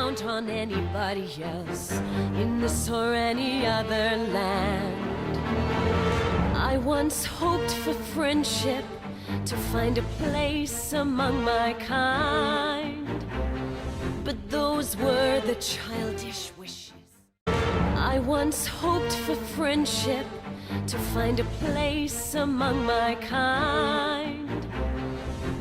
count on anybody else in this or any other land. I once hoped for friendship, to find a place among my kind, but those were the childish wishes. I once hoped for friendship, to find a place among my kind,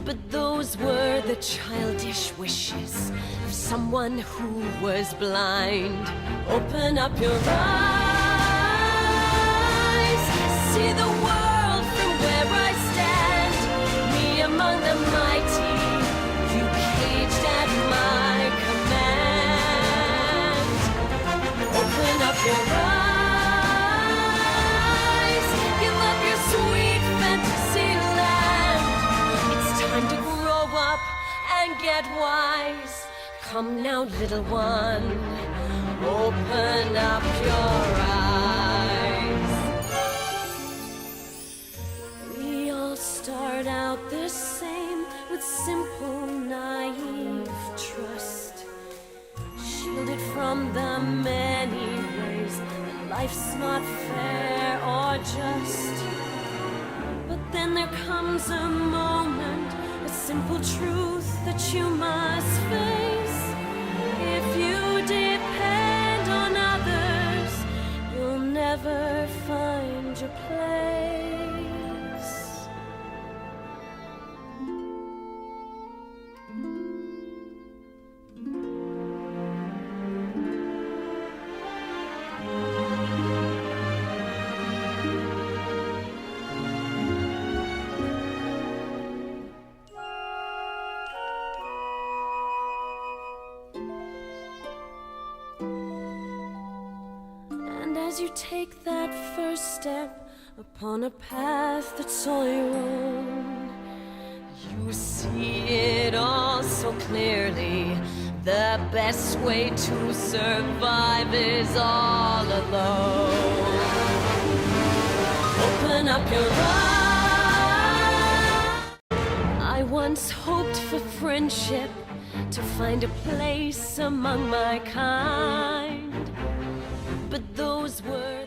but those were the childish wishes of someone who was blind. Open up your eyes, see the world from where I stand, me among the mighty, you caged at my command. Open up your eyes, give up your sweet fantasy land. It's time to grow up and get wise. Come now, little one, open up your eyes. We all start out the same, with simple, naive trust, shielded from the many ways that life's not fair or just. But then there comes a moment, a simple truth that you must face. If you depend on others, you'll never find your place. As you take that first step upon a path that's all your own, you see it all so clearly. The best way to survive is all alone. Open up your eyes. I once hoped for friendship, to find a place among my kind, but those were